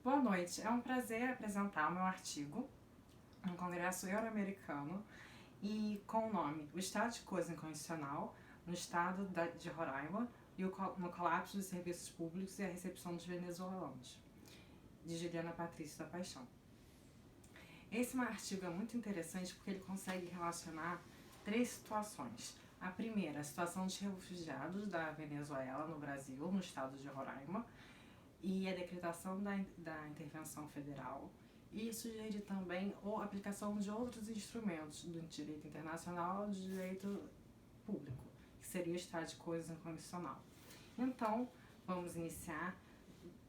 Boa noite, é um prazer apresentar o meu artigo no Congresso Euro-Americano e com o nome O Estado de Coisa Inconstitucional no Estado de Roraima e no colapso dos serviços públicos e a recepção dos venezuelanos, de Juliana Patrício da Paixão. Esse artigo é muito interessante porque ele consegue relacionar três situações. A primeira, a situação dos refugiados da Venezuela no Brasil, no estado de Roraima, e a decretação da intervenção federal, e sugerir também a aplicação de outros instrumentos do direito internacional e do direito público, que seria o estado de coisas incondicional. Então, vamos iniciar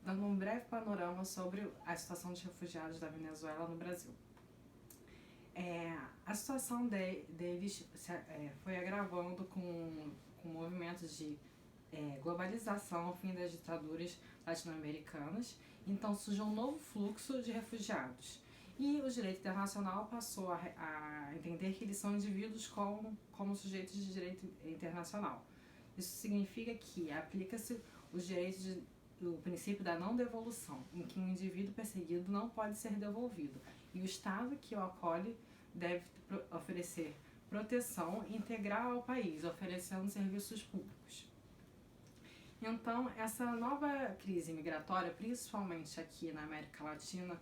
dando um breve panorama sobre a situação dos refugiados da Venezuela no Brasil. A situação deles foi agravando com movimentos de globalização ao fim das ditaduras latino-americanas. Então surgiu um novo fluxo de refugiados e o direito internacional passou a entender que eles são indivíduos como sujeitos de direito internacional. Isso significa que aplica-se os direitos o princípio da não devolução, em que um indivíduo perseguido não pode ser devolvido e o Estado que o acolhe deve oferecer proteção integral ao país, oferecendo serviços públicos. Então, essa nova crise migratória, principalmente aqui na América Latina,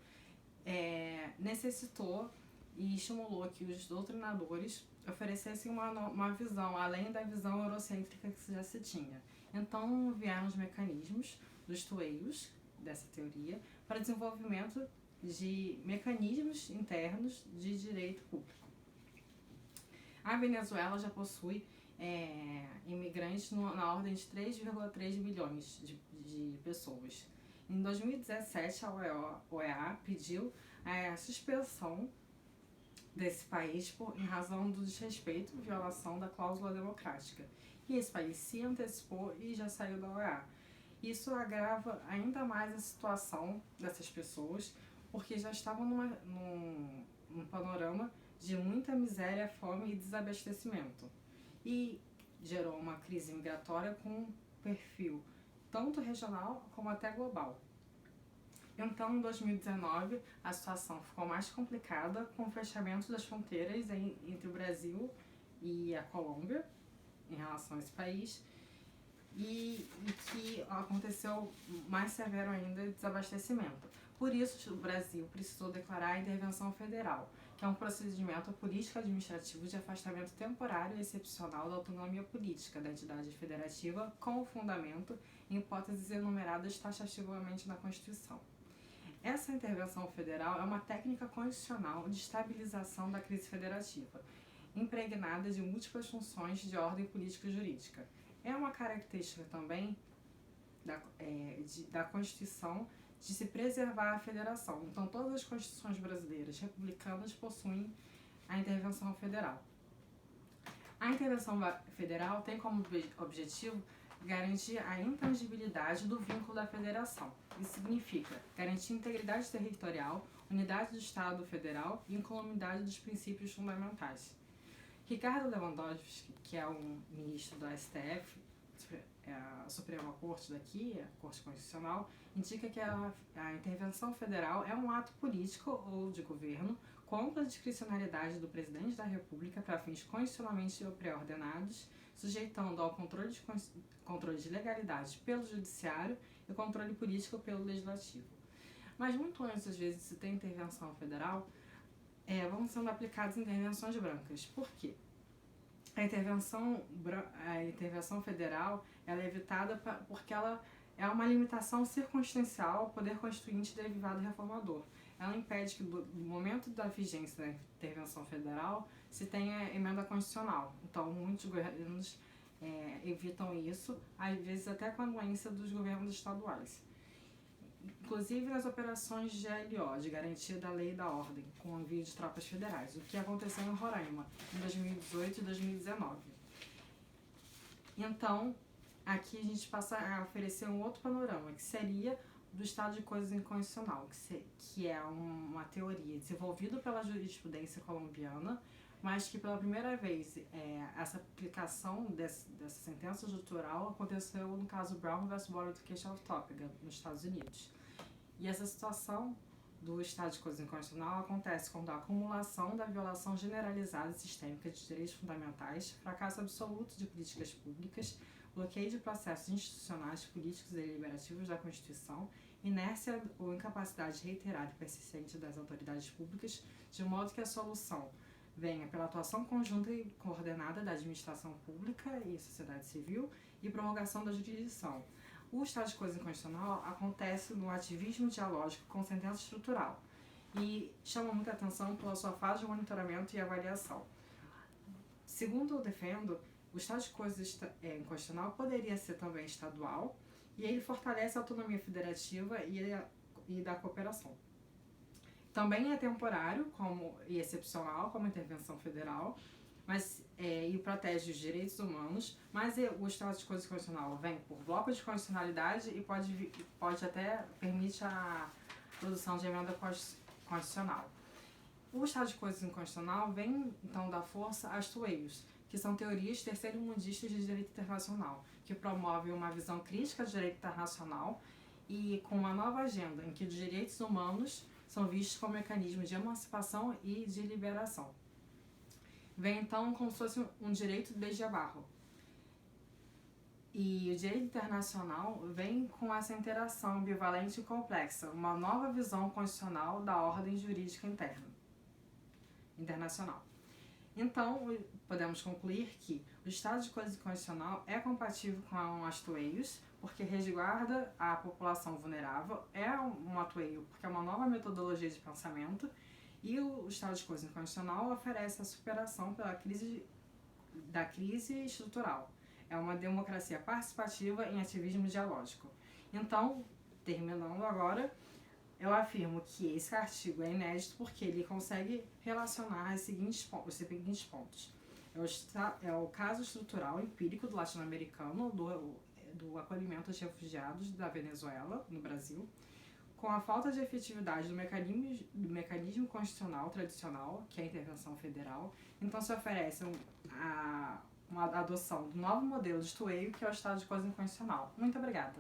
necessitou e estimulou que os doutrinadores oferecessem uma visão, além da visão eurocêntrica que já se tinha. Então, vieram os mecanismos dos tueiros, dessa teoria, para desenvolvimento de mecanismos internos de direito público. A Venezuela já possui imigrantes na ordem de 3,3 milhões de pessoas. Em 2017, a OEA pediu a suspensão desse país em razão do desrespeito e violação da cláusula democrática. E esse país se antecipou e já saiu da OEA. Isso agrava ainda mais a situação dessas pessoas, porque já estavam num panorama de muita miséria, fome e desabastecimento. E gerou uma crise migratória com um perfil tanto regional como até global. Então, em 2019, a situação ficou mais complicada com o fechamento das fronteiras entre o Brasil e a Colômbia, em relação a esse país, e que aconteceu mais severo ainda o desabastecimento. Por isso, o Brasil precisou declarar a intervenção federal, que é um procedimento político-administrativo de afastamento temporário e excepcional da autonomia política da entidade federativa com o fundamento em hipóteses enumeradas taxativamente na Constituição. Essa intervenção federal é uma técnica constitucional de estabilização da crise federativa, impregnada de múltiplas funções de ordem política e jurídica. É uma característica também da Constituição de se preservar a federação. Então, todas as constituições brasileiras republicanas possuem a intervenção federal. A intervenção federal tem como objetivo garantir a intangibilidade do vínculo da federação. Isso significa garantir integridade territorial, unidade do Estado federal e incolumidade dos princípios fundamentais. Ricardo Lewandowski, que é um ministro do STF, a Suprema Corte daqui, a Corte Constitucional, indica que a intervenção federal é um ato político ou de governo contra a discricionariedade do presidente da República para fins constitucionalmente pré-ordenados, sujeitando ao controle de legalidade pelo judiciário e controle político pelo legislativo. Mas muito antes, às vezes, de se ter intervenção federal, vão sendo aplicadas intervenções brancas. Por quê? A intervenção federal ela é evitada porque ela é uma limitação circunstancial ao poder constituinte derivado reformador. Ela impede que, no momento da vigência da intervenção federal, se tenha emenda constitucional. Então, muitos governos evitam isso, às vezes até com a anuência dos governos estaduais. Inclusive nas operações de GLO, de Garantia da Lei e da Ordem, com o envio de tropas federais, o que aconteceu em Roraima, em 2018 e 2019. Então, aqui a gente passa a oferecer um outro panorama, que seria do estado de coisas inconstitucional, que é uma teoria desenvolvida pela jurisprudência colombiana, mas que pela primeira vez essa aplicação dessa sentença judicial aconteceu no caso Brown vs. Board of Education of Topeka, nos Estados Unidos. E essa situação do estado de coisa inconstitucional acontece quando a acumulação da violação generalizada e sistêmica de direitos fundamentais, fracasso absoluto de políticas públicas, bloqueio de processos institucionais, políticos e deliberativos da Constituição, inércia ou incapacidade reiterada e persistente das autoridades públicas, de modo que a solução venha pela atuação conjunta e coordenada da administração pública e sociedade civil e prorrogação da jurisdição. O estado de coisa inconstitucional acontece no ativismo dialógico com sentença estrutural e chama muita atenção pela sua fase de monitoramento e avaliação. Segundo eu defendo, o estado de coisa inconstitucional poderia ser também estadual e ele fortalece a autonomia federativa e da cooperação. Também é temporário e excepcional, como intervenção federal, e protege os direitos humanos, mas o estado de coisa constitucional vem por bloco de constitucionalidade e pode até permite a produção de emenda constitucional. O estado de coisas inconstitucional vem, então, dar força às tueios, que são teorias terceiro-mundistas de direito internacional, que promovem uma visão crítica do direito internacional e com uma nova agenda em que os direitos humanos são vistos como mecanismo de emancipação e de liberação. Vem então como se fosse um direito desde a barro. E o direito internacional vem com essa interação ambivalente e complexa, uma nova visão constitucional da ordem jurídica internacional. Então, podemos concluir que o estado de coisa constitucional é compatível com as tueios, porque resguarda a população vulnerável, é um atueio, porque é uma nova metodologia de pensamento, e o estado de coisa inconstitucional oferece a superação da crise estrutural. É uma democracia participativa em ativismo dialógico. Então, terminando agora, eu afirmo que esse artigo é inédito porque ele consegue relacionar os seguintes pontos. É o caso estrutural empírico do latino-americano, do acolhimento de refugiados da Venezuela, no Brasil, com a falta de efetividade do mecanismo constitucional tradicional, que é a intervenção federal. Então se oferece uma adoção do novo modelo de tueio, que é o estado de coisa inconstitucional. Muito obrigada.